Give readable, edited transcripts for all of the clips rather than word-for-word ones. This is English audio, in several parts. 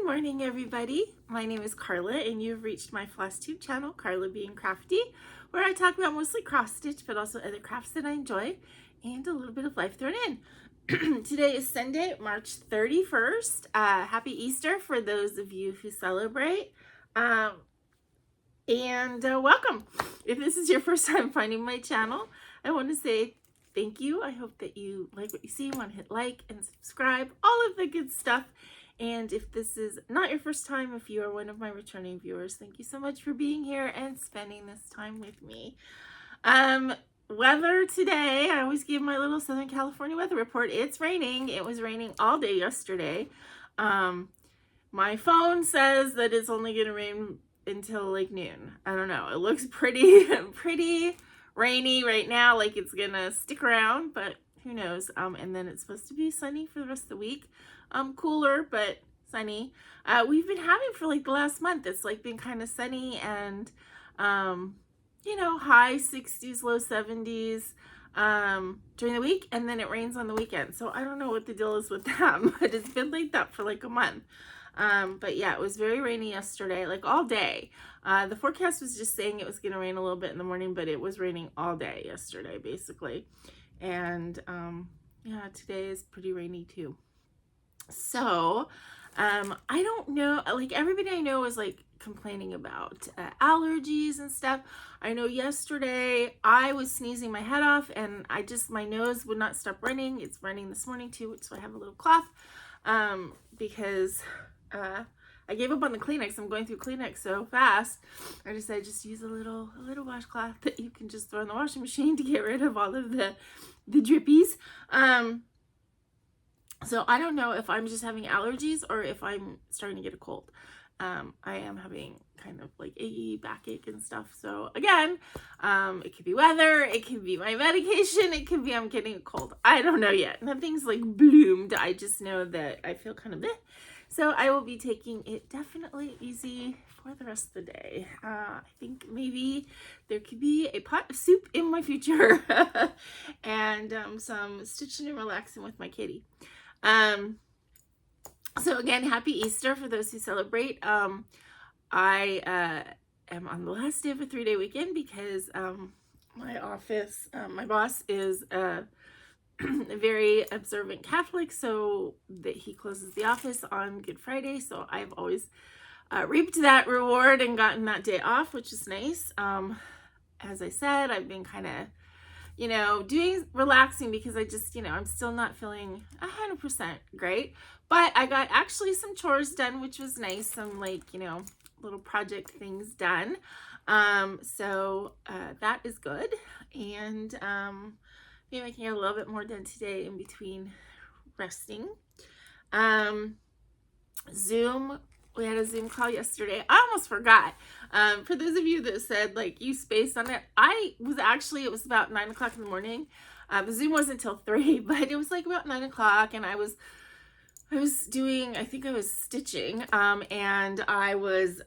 morning, everybody. My name is Karla, and you've reached my FlossTube channel, KarlaBeingCrafty, where I talk about mostly cross stitch, but also other crafts that I enjoy, and a little bit of life thrown in. Today is Sunday, March 31st. Happy Easter for those of you who celebrate, and welcome. If this is your first time finding my channel, I want to say thank you. I hope that you like what you see, want to hit like and subscribe, all of the good stuff. And if this is not your first time, if you are one of my returning viewers, thank you so much for being here and spending this time with me. Weather today, I always give my little Southern California weather report. It's raining. It was raining all day yesterday. My phone says that it's only going to rain until like noon. I don't know. It looks pretty rainy right now, like it's going to stick around, but who knows. And then it's supposed to be sunny for the rest of the week. Cooler, but sunny. We've been having for like the last month. It's like been kind of sunny and, you know, high 60s, low 70s during the week, and then it rains on the weekend. So I don't know what the deal is with that, but it's been like that for like a month. But yeah, it was very rainy yesterday, like all day. The forecast was just saying it was going to rain a little bit in the morning, but it was raining all day yesterday, basically. And yeah, today is pretty rainy too. So, I don't know, like everybody I know is like complaining about allergies and stuff. I know yesterday I was sneezing my head off and my nose would not stop running. It's running this morning too, so I have a little cloth, because, I gave up on the Kleenex. I'm going through Kleenex so fast. I decided just use a little washcloth that you can just throw in the washing machine to get rid of all of the drippies. So I don't know if I'm just having allergies or if I'm starting to get a cold. I am having kind of like achy backache and stuff. So again, it could be weather, it could be my medication, it could be I'm getting a cold. I don't know yet. Nothing's like bloomed. I just know that I feel kind of bleh. So I will be taking it definitely easy for the rest of the day. I think maybe there could be a pot of soup in my future and some stitching and relaxing with my kitty. So again, happy Easter for those who celebrate. I am on the last day of a 3-day weekend because my boss is a very observant Catholic, so that he closes the office on Good Friday. So I've always reaped that reward and gotten that day off, which is nice. As I said, I've been kind of, you know, doing relaxing because I just, you know, I'm still not feeling 100% great, but I got actually some chores done, which was nice. Some like, you know, little project things done. So that is good. And maybe I can get a little bit more done today in between resting. Zoom. We had a Zoom call yesterday. I almost forgot. For those of you that said like you spaced on it, it was about 9 o'clock in the morning. The Zoom wasn't until 3, but it was like about 9 o'clock, and I was doing, I think I was stitching, and I was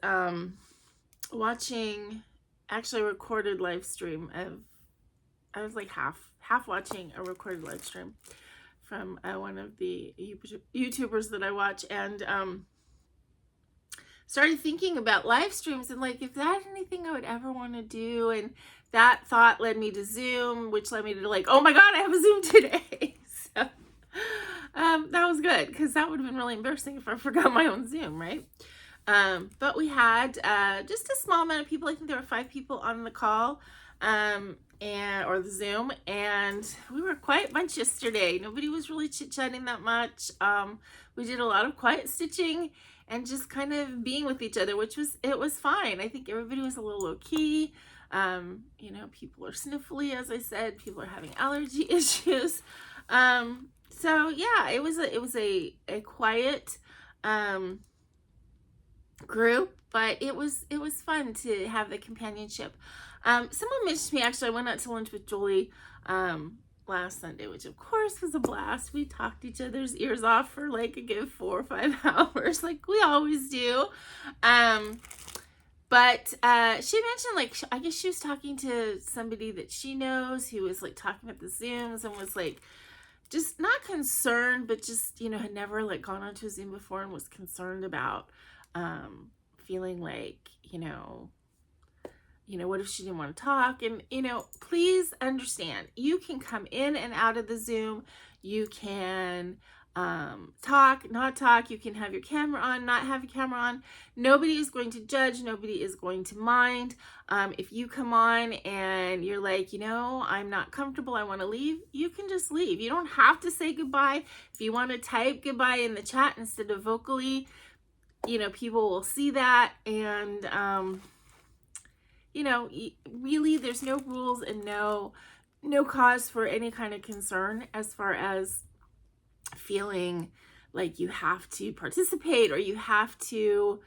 watching actually a recorded live stream I was like half watching a recorded live stream from one of the YouTubers that I watch, and started thinking about live streams and like if that's anything I would ever want to do, and that thought led me to Zoom, which led me to like, oh my god, I have a Zoom today. So that was good because that would have been really embarrassing if I forgot my own Zoom, right? But we had just a small amount of people. I think there were 5 people on the call, or the Zoom, and we were quite a bunch yesterday. Nobody was really chit-chatting that much. We did a lot of quiet stitching and just kind of being with each other, it was fine. I think everybody was a little low-key. You know, people are sniffly, as I said. People are having allergy issues. So yeah, it was a quiet group, but it was fun to have the companionship. Someone mentioned to me, actually, I went out to lunch with Jolie last Sunday, which of course was a blast. We talked each other's ears off for like a good 4 or 5 hours, like we always do. But she mentioned, like, I guess she was talking to somebody that she knows who was like talking about the Zooms and was like, just not concerned, but just, you know, had never like gone onto a Zoom before and was concerned about feeling like, you know, what if she didn't want to talk? And, you know, please understand, you can come in and out of the Zoom. You can talk, not talk. You can have your camera on, not have your camera on. Nobody is going to judge. Nobody is going to mind. If you come on and you're like, you know, I'm not comfortable, I want to leave, you can just leave. You don't have to say goodbye. If you want to type goodbye in the chat instead of vocally, you know, people will see that. And, you know, really, there's no rules and no cause for any kind of concern as far as feeling like you have to participate or you have to,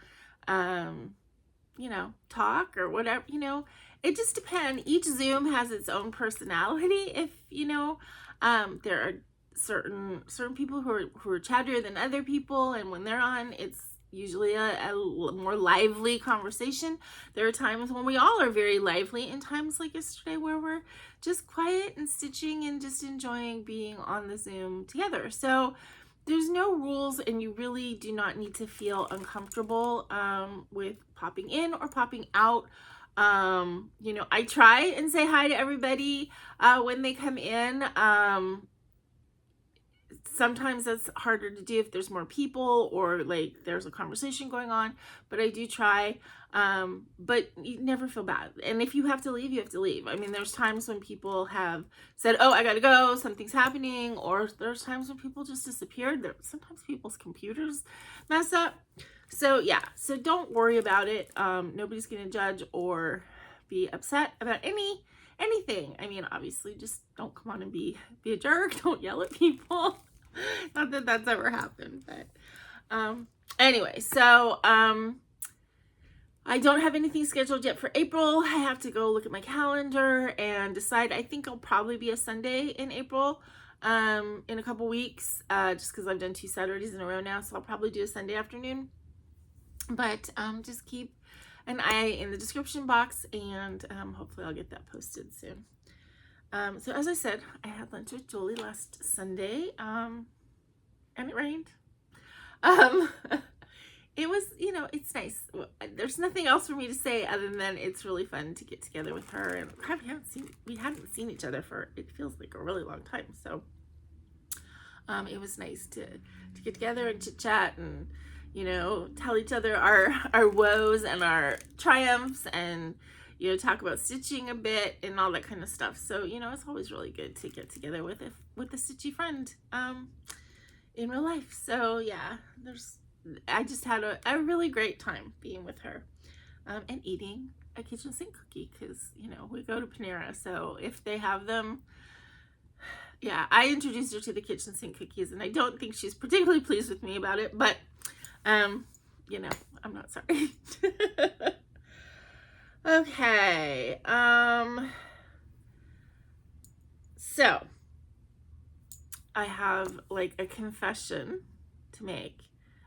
you know, talk or whatever. You know, it just depends. Each Zoom has its own personality. If, you know, there are certain people who are chattier than other people, and when they're on, it's usually a more lively conversation. There are times when we all are very lively, and times like yesterday where we're just quiet and stitching and just enjoying being on the Zoom together. So there's no rules, and you really do not need to feel uncomfortable with popping in or popping out. You know, I try and say hi to everybody when they come in. Sometimes that's harder to do if there's more people or like there's a conversation going on, but I do try. But you never feel bad. And if you have to leave, you have to leave. I mean, there's times when people have said, oh, I gotta go, something's happening, or there's times when people just disappeared. Sometimes people's computers mess up. So yeah, so don't worry about it. Nobody's gonna judge or be upset about anything. I mean, obviously, just don't come on and be a jerk. Don't yell at people. Not that that's ever happened, but anyway, so I don't have anything scheduled yet for April. I have to go look at my calendar and decide. I think I'll probably be a Sunday in April in a couple weeks, just because I've done 2 Saturdays in a row now, so I'll probably do a Sunday afternoon. But just keep an eye in the description box, and hopefully I'll get that posted soon. So as I said, I had lunch with Julie last Sunday, and it rained. It was, you know, it's nice. There's nothing else for me to say other than it's really fun to get together with her, and we hadn't seen each other for, it feels like a really long time. So it was nice to get together and chit chat and, you know, tell each other our woes and our triumphs, and, you know, talk about stitching a bit and all that kind of stuff. So, you know, it's always really good to get together with a stitchy friend in real life. So yeah, I just had a really great time being with her and eating a kitchen sink cookie, because, you know, we go to Panera, so if they have them, yeah, I introduced her to the kitchen sink cookies, and I don't think she's particularly pleased with me about it, but you know, I'm not sorry. Okay, so I have like a confession to make.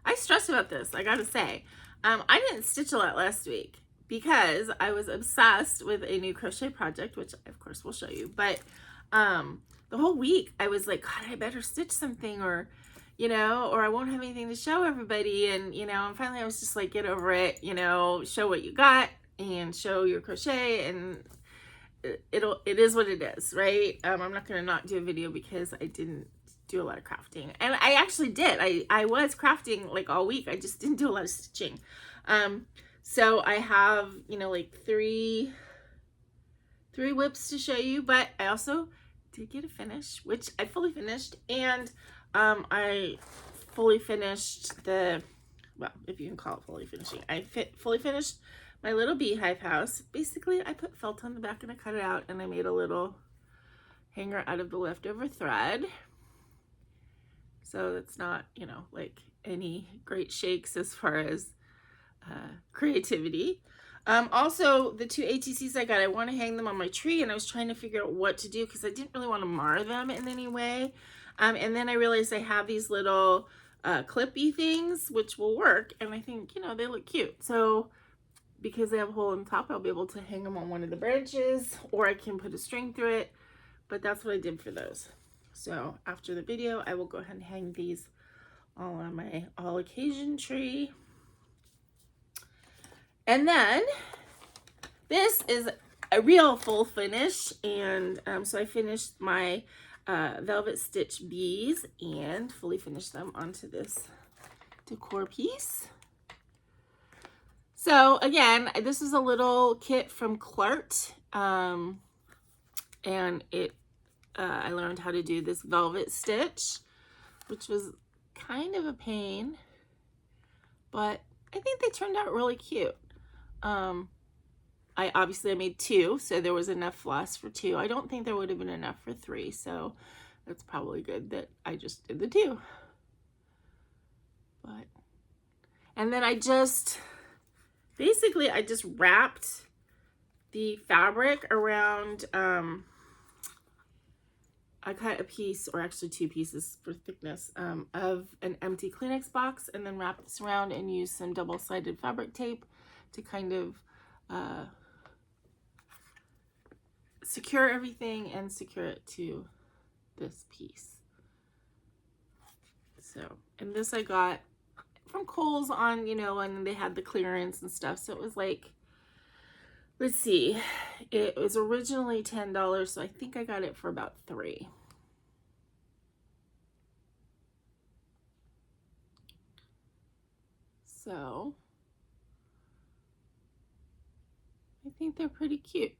I stressed about this, I gotta say. I didn't stitch a lot last week because I was obsessed with a new crochet project, which of course we'll show you, but the whole week I was like, God, I better stitch something, or, you know, or I won't have anything to show everybody. And, you know, and finally I was just like, get over it, you know, show what you got and show your crochet, and it is what it is, right? I'm not gonna not do a video because I didn't do a lot of crafting, and I actually did. I was crafting like all week. I just didn't do a lot of stitching. So I have, you know, like three whips to show you, but I also did get a finish, which I fully finished, and I fully finished the, well, if you can call it fully finishing, I fully finished my little beehive house. Basically, I put felt on the back and I cut it out, and I made a little hanger out of the leftover thread. So it's not, you know, like any great shakes as far as creativity. Also, the 2 ATCs I got, I want to hang them on my tree, and I was trying to figure out what to do because I didn't really want to mar them in any way. And then I realized I have these little clippy things which will work, and I think, you know, they look cute. So because they have a hole in the top, I'll be able to hang them on one of the branches, or I can put a string through it. But that's what I did for those. So after the video, I will go ahead and hang these all on my all occasion tree. And then this is a real full finish, and so I finished my velvet stitch bees and fully finished them onto this decor piece. So again, this is a little kit from Klart, and it I learned how to do this velvet stitch, which was kind of a pain, but I think they turned out really cute. I made 2, so there was enough floss for 2. I don't think there would have been enough for 3, so that's probably good that I just did the 2. And then I just wrapped the fabric around, I cut a piece, or actually 2 pieces for thickness, of an empty Kleenex box, and then wrapped this around and used some double-sided fabric tape to kind of secure everything and secure it to this piece. So, and this I got from Kohl's on, you know, when they had the clearance and stuff. So it was like, let's see, it was originally $10, so I think I got it for about $3. So I think they're pretty cute.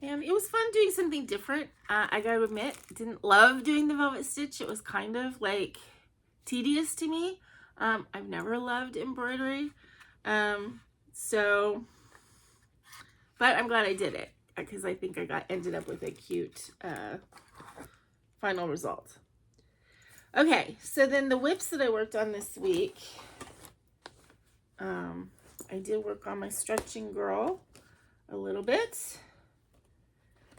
And it was fun doing something different. I gotta admit, didn't love doing the velvet stitch. It was kind of like tedious to me. I've never loved embroidery. But I'm glad I did it, because I think I ended up with a cute final result. Okay, so then the whips that I worked on this week, I did work on my stretching girl a little bit.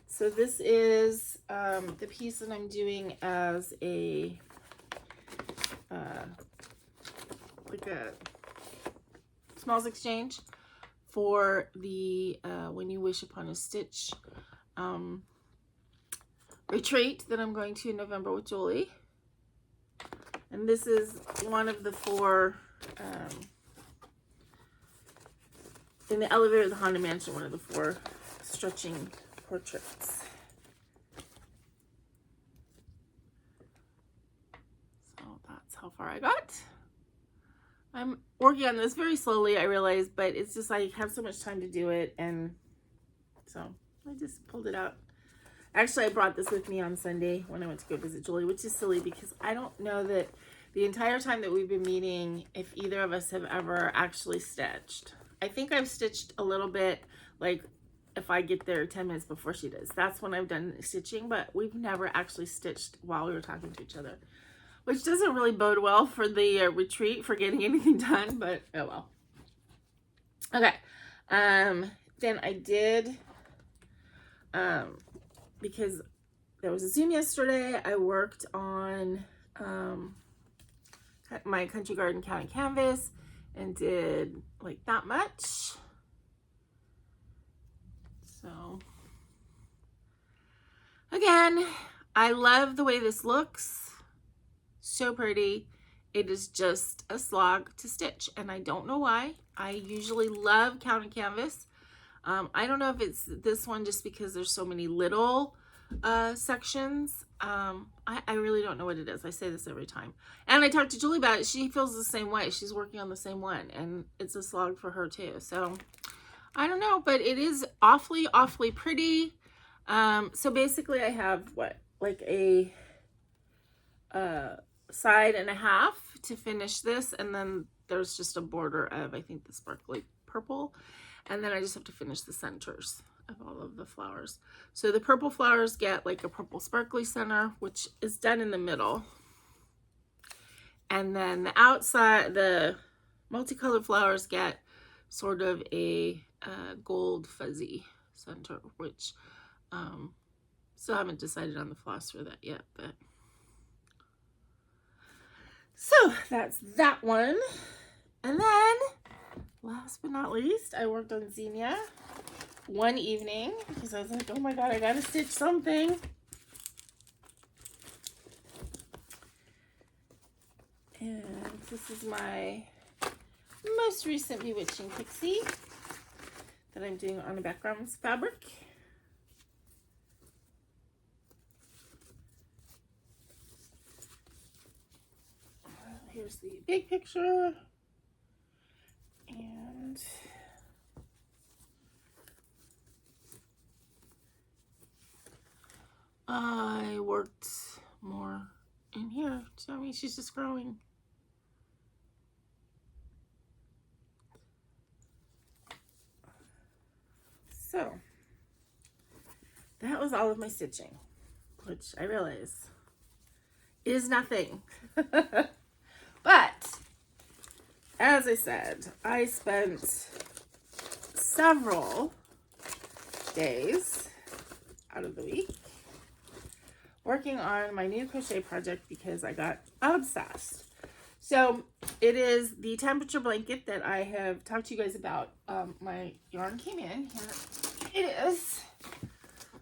So this is the piece that I'm doing as a like a smalls exchange for the When You Wish Upon a Stitch retreat that I'm going to in November with Julie. And this is one of the 4 in the elevator of the Haunted Mansion, one of the 4 stretching portraits. So that's how far I got. I'm working on this very slowly, I realize, but it's just I have so much time to do it, and so I just pulled it out. Actually, I brought this with me on Sunday when I went to go visit Julie, which is silly because I don't know that the entire time that we've been meeting, if either of us have ever actually stitched. I think I've stitched a little bit, like if I get there 10 minutes before she does. That's when I've done stitching, but we've never actually stitched while we were talking to each other, which doesn't really bode well for the retreat, for getting anything done, but oh well. Okay, then I did, because there was a Zoom yesterday, I worked on my Country Garden counting canvas and did like that much. So again, I love the way this looks. So pretty. It is just a slog to stitch, and I don't know why. I usually love counting canvas. I don't know if it's this one just because there's so many little sections. I really don't know what it is. I say this every time. And I talked to Julie about it. She feels the same way. She's working on the same one, and it's a slog for her too. So I don't know, but it is awfully, awfully pretty. So basically I have what, like a side and a half to finish this, and then there's just a border of, I think, the sparkly purple, and then I just have to finish the centers of all of the flowers. So the purple flowers get like a purple sparkly center, which is done in the middle, and then the outside, the multicolored flowers get sort of a gold fuzzy center, which still haven't decided on the floss for that yet, but so that's that one. And then last but not least, I worked on Xenia. one evening because I was like, oh my god, I gotta stitch something. And this is my most recent Bewitching Pixie that I'm doing on a background fabric. Here's the big picture. And I worked more in here. So I mean, she's just growing. So that was all of my stitching, which I realize is nothing. But as I said, I spent several days out of the week working on my new crochet project because I got obsessed. So it is the temperature blanket that I have talked to you guys about. My yarn came in. Here it is.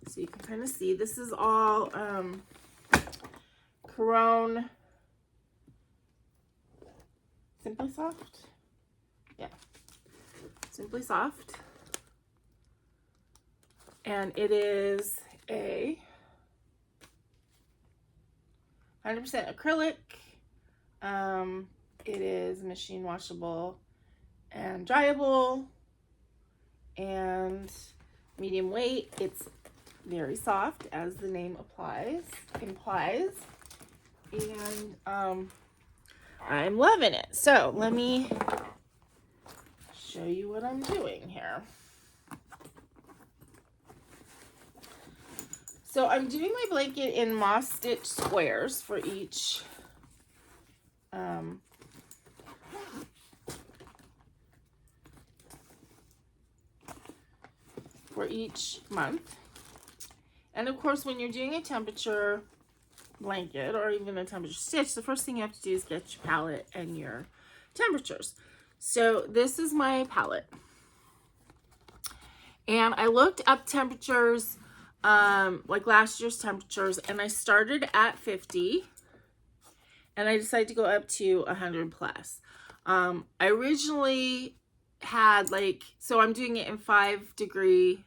So you can kind of see this is all Caron Simply Soft. Yeah. Simply Soft. And it is a 100% acrylic. It is machine washable and dryable and medium weight. It's very soft, as the name implies. And I'm loving it. So let me show you what I'm doing here. So I'm doing my blanket in moss stitch squares for each month. And of course, when you're doing a temperature blanket or even a temperature stitch, the first thing you have to do is get your palette and your temperatures. So this is my palette. And I looked up temperatures, like last year's temperatures, and I started at 50 and I decided to go up to 100 plus. I originally had so I'm doing it in 5-degree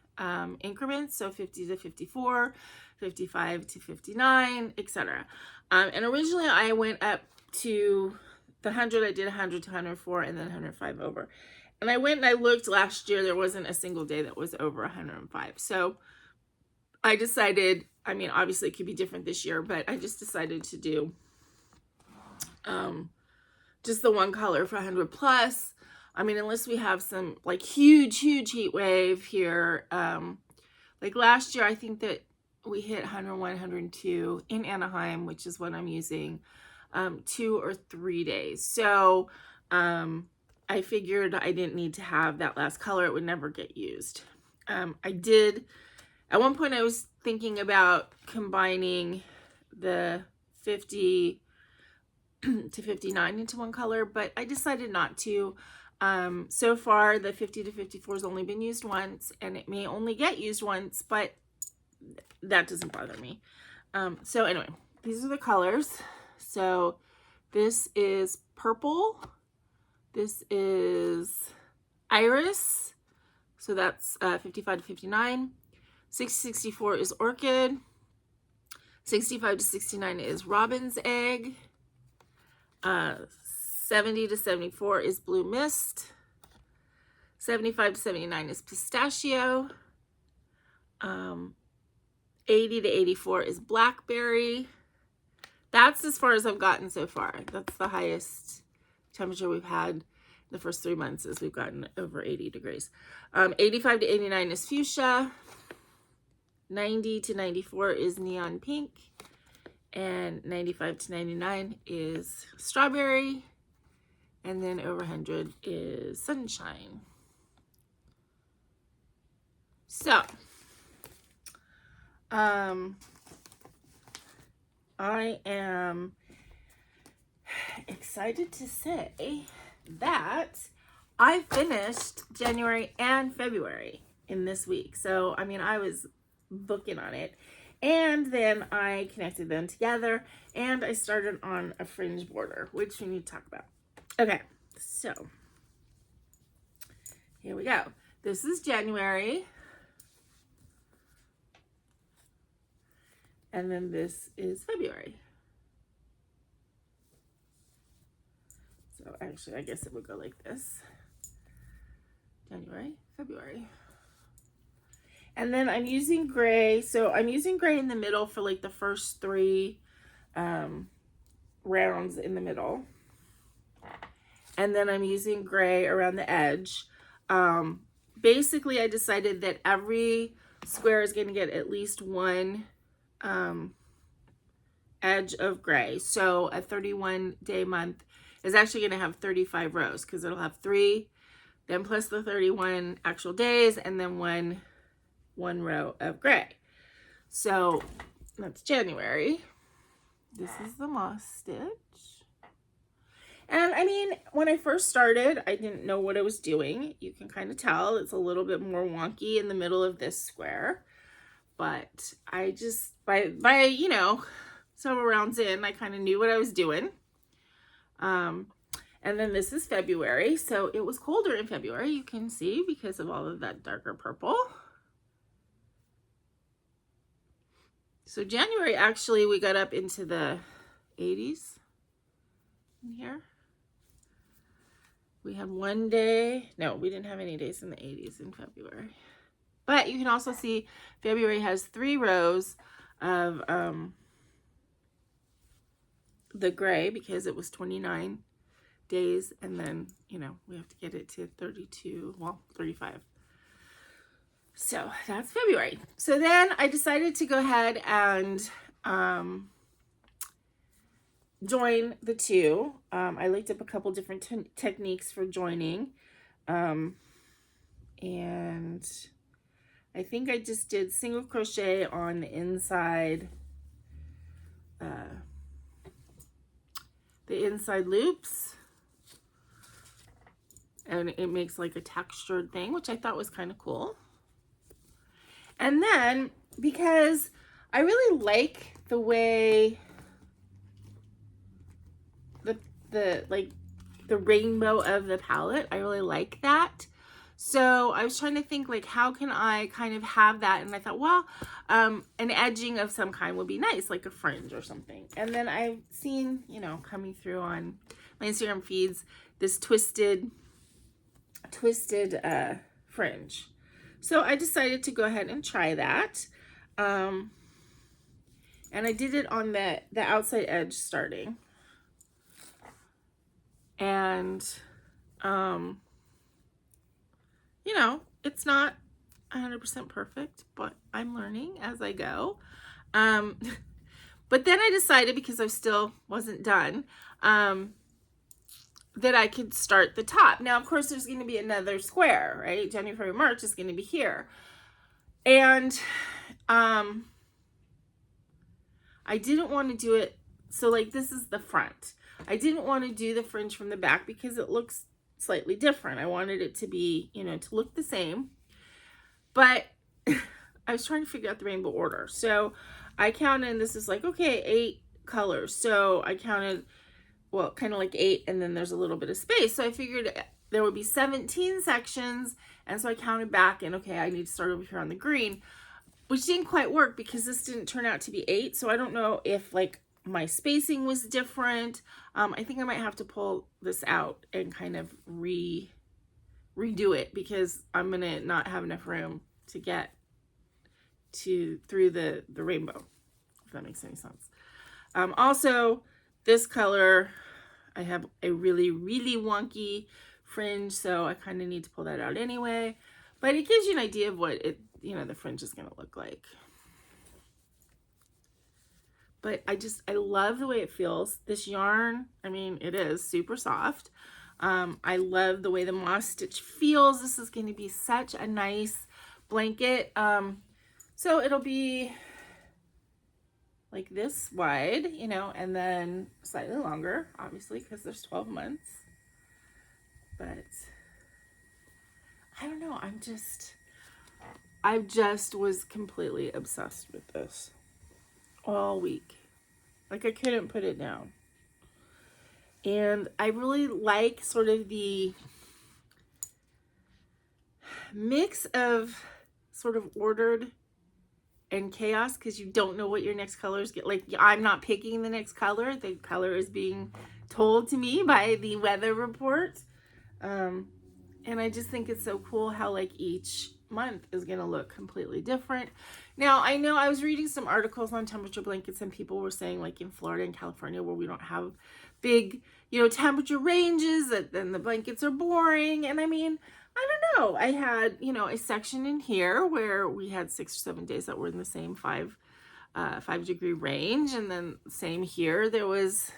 increments, so 50 to 54, 55 to 59, etc. And originally I went up to the 100. I did 100 to 104 and then 105 over. And I went and I looked last year, there wasn't a single day that was over 105. So I decided, I mean, obviously it could be different this year, but I just decided to do just the one color for 100 plus. I mean, unless we have some huge heat wave here. Like last year, I think that we hit 101, 102 in Anaheim, which is what I'm using, 2 or 3 days. So I figured I didn't need to have that last color. It would never get used. I did, at one point I was thinking about combining the 50 to 59 into one color, but I decided not to. So far the 50 to 54 has only been used once, and it may only get used once, but that doesn't bother me. So anyway, these are the colors. So this is purple, this is iris, so that's 55 to 59. 64 is orchid, 65 to 69 is robin's egg, 70 to 74 is blue mist, 75 to 79 is pistachio, 80 to 84 is blackberry. That's as far as I've gotten so far. That's the highest temperature we've had the first 3 months, is we've gotten over 80 degrees. 85 to 89 is fuchsia, 90 to 94 is neon pink, and 95 to 99 is strawberry, and then over 100 is sunshine. So I am excited to say that I finished January and February. in this week. So, I mean, I was booking on it. And then I connected them together and I started on a fringe border, which we need to talk about. Okay, so here we go. This is January. And then this is February. So actually, I guess it would go like this. January, February. And then I'm using gray. So I'm using gray in the middle for like the first 3 rounds in the middle. And then I'm using gray around the edge. Basically, I decided that every square is going to get at least 1 edge of gray. So a 31-day month is actually going to have 35 rows because it'll have 3, then plus the 31 actual days, and then one row of gray. So that's January. This is the moss stitch. And I mean, when I first started, I didn't know what I was doing. You can kind of tell it's a little bit more wonky in the middle of this square. But I just, by you know, several rounds in, I kind of knew what I was doing. And then this is February. So it was colder in February, you can see, because of all of that darker purple. So January, actually, we got up into the 80s in here. We had 1 day. No, we didn't have any days in the 80s in February. But you can also see February has 3 rows of the gray because it was 29 days. And then, you know, we have to get it to 32, well, 35. So that's February. So then I decided to go ahead and join the 2. I looked up a couple different techniques for joining. And I think I just did single crochet on the inside loops. And it makes like a textured thing, which I thought was kind of cool. And then, because I really like the way the rainbow of the palette, I really like that. So I was trying to think, like, how can I kind of have that? And I thought, well, an edging of some kind would be nice, like a fringe or something. And then I've seen, you know, coming through on my Instagram feeds, this twisted fringe. So I decided to go ahead and try that. And I did it on the outside edge starting. And, you know, it's not 100% perfect, but I'm learning as I go. But then I decided, because I still wasn't done, that I could start the top. Now, of course, there's going to be another square, right? January, February, March is going to be here. And I didn't want to do it. So, like, this is the front. I didn't want to do the fringe from the back because it looks slightly different. I wanted it to be, you know, to look the same. But I was trying to figure out the rainbow order. So I counted, and this is like, okay, 8 colors. So I counted, well, kind of like 8, and then there's a little bit of space. So I figured there would be 17 sections. And so I counted back, and okay, I need to start over here on the green, which didn't quite work because this didn't turn out to be 8. So I don't know if, like, my spacing was different. I think I might have to pull this out and kind of redo it, because I'm gonna not have enough room to get through the rainbow, if that makes any sense. Also, this color, I have a really, really wonky fringe, so I kind of need to pull that out anyway. But it gives you an idea of what it, you know, the fringe is gonna look like. But I love the way it feels. This yarn, I mean, it is super soft. I love the way the moss stitch feels. This is going to be such a nice blanket. So it'll be like this wide, you know, and then slightly longer, obviously, because there's 12 months. But I don't know, I just was completely obsessed with this all week. Like, I couldn't put it down. And I really like sort of the mix of sort of ordered and chaos, because you don't know what your next colors get. Like, I'm not picking the next color. The color is being told to me by the weather report. And I just think it's so cool how like each month is going to look completely different. Now, I know I was reading some articles on temperature blankets, and people were saying like in Florida and California, where we don't have big, you know, temperature ranges, that then the blankets are boring. And I mean, I don't know. I had, you know, a section in here where we had 6 or 7 days that were in the same 5 degree range. And then same here, there was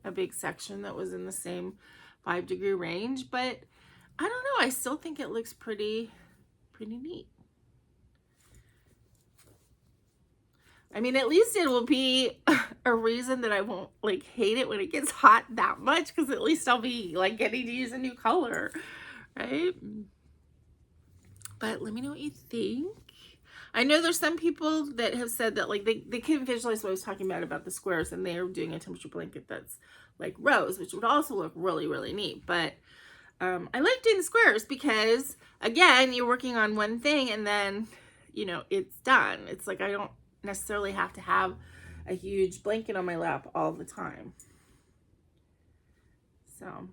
a big section that was in the same 5 degree range. But I don't know. I still think it looks pretty neat. I mean, at least it will be a reason that I won't like hate it when it gets hot that much, because at least I'll be like getting to use a new color, right? But let me know what you think. I know there's some people that have said that like they couldn't visualize what I was talking about the squares, and they're doing a temperature blanket that's like rose, which would also look really neat. But I like doing the squares because, again, you're working on one thing and then, you know, it's done. It's like I don't necessarily have to have a huge blanket on my lap all the time. So,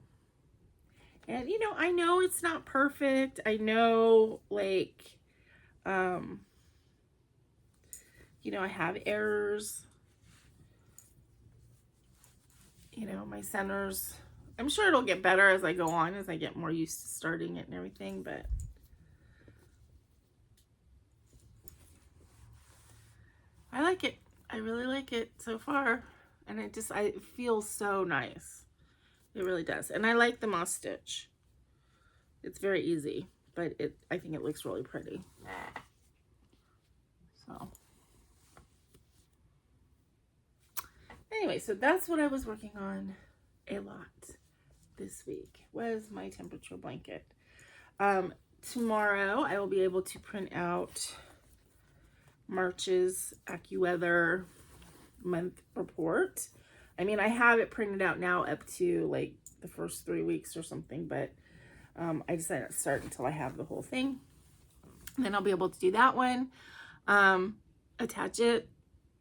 and you know, I know it's not perfect. I know, like, you know, I have errors. You know, my centers, I'm sure it'll get better as I go on, as I get more used to starting it and everything, but I like it. I really like it so far. And it feels so nice. It really does. And I like the moss stitch. It's very easy, but I think it looks really pretty. So anyway, so that's what I was working on a lot this week, was my temperature blanket. Tomorrow I will be able to print out March's AccuWeather month report. I mean, I have it printed out now up to like the first 3 weeks or something, but I decided not to start until I have the whole thing. And then I'll be able to do that one, attach it,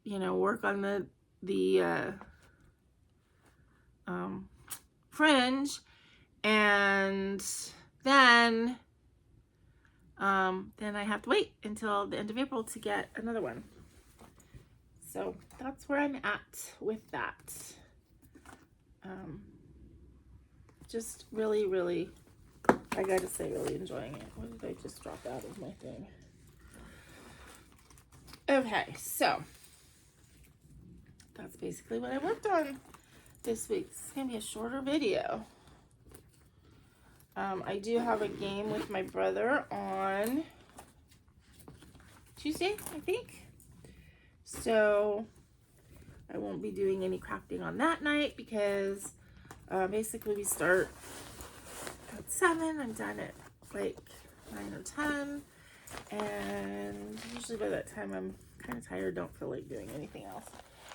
you know, work on the fringe, and then I have to wait until the end of April to get another one. So that's where I'm at with that. Just really, I gotta say, really enjoying it. What did I just drop out of my thing? Okay, so that's basically what I worked on this week. This is gonna be a shorter video. I do have a game with my brother on Tuesday, I think. So I won't be doing any crafting on that night, because basically we start at 7. I'm done at like 9 or 10. And usually by that time I'm kind of tired, don't feel like doing anything else.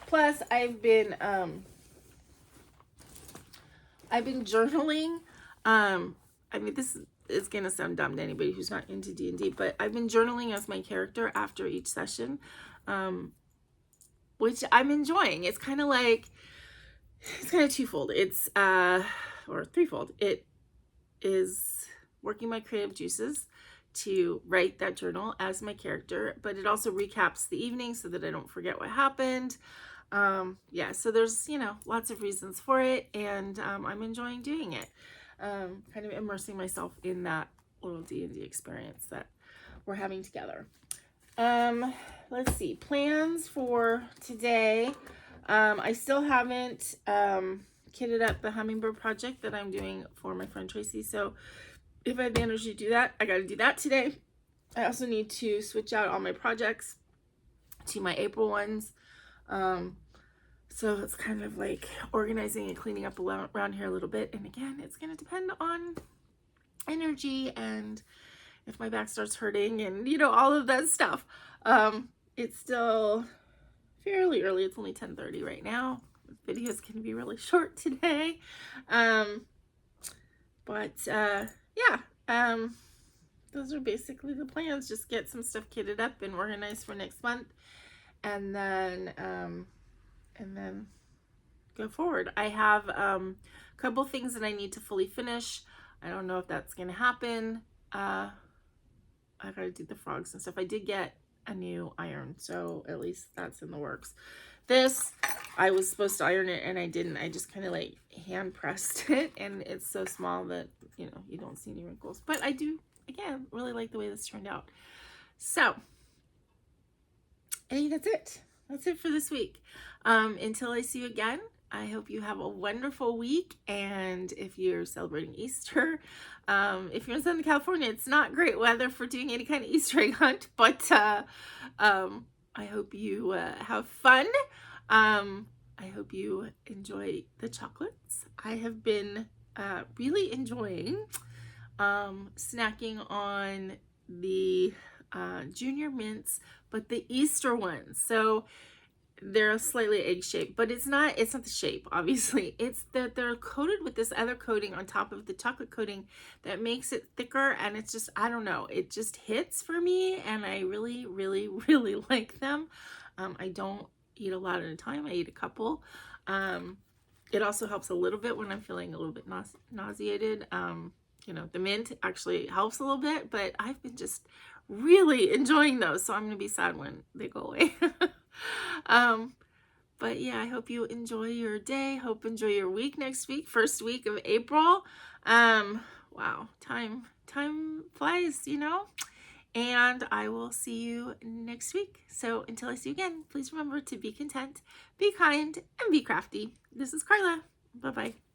Plus I've been journaling. I mean, this is going to sound dumb to anybody who's not into D&D, but I've been journaling as my character after each session, which I'm enjoying. It's kind of like, it's kind of twofold. It's, or threefold. It is working my creative juices to write that journal as my character, but it also recaps the evening so that I don't forget what happened. Yeah, so there's, you know, lots of reasons for it, and I'm enjoying doing it. Kind of immersing myself in that little D&D experience that we're having together. Let's see, plans for today. I still haven't kitted up the hummingbird project that I'm doing for my friend Tracy, so if I have the energy to do that, I got to do that today. I also need to switch out all my projects to my April ones. So it's kind of like organizing and cleaning up around here a little bit. And again, it's going to depend on energy and if my back starts hurting and, you know, all of that stuff. It's still fairly early. It's only 10:30 right now. The videos can be really short today. Those are basically the plans. Just get some stuff kitted up and organized for next month, and then go forward. I have a couple things that I need to fully finish. I don't know if that's gonna happen. I gotta do the frogs and stuff. I did get a new iron, so at least that's in the works. This, I was supposed to iron it and I didn't. I just kind of like hand pressed it, and it's so small that, you know, you don't see any wrinkles. But I do, again, really like the way this turned out. So I think that's it. That's it for this week. Until I see you again, I hope you have a wonderful week. And if you're celebrating Easter, if you're in Southern California, it's not great weather for doing any kind of Easter egg hunt, but I hope you have fun. I hope you enjoy the chocolates. I have been really enjoying snacking on the junior mints, but the Easter ones. So they're slightly egg shaped, but it's not the shape, obviously. It's that they're coated with this other coating on top of the chocolate coating that makes it thicker, and it's just, I don't know, it just hits for me, and I really, really, really like them. I don't eat a lot at a time. I eat a couple. It also helps a little bit when I'm feeling a little bit nauseated. You know, the mint actually helps a little bit, but I've been just really enjoying those, so I'm gonna be sad when they go away. But yeah, I hope you enjoy your day. Hope enjoy your week next week, first week of April. Wow, time flies, you know. And I will see you next week. So until I see you again, please remember to be content, be kind, and be crafty. This is Karla. Bye-bye.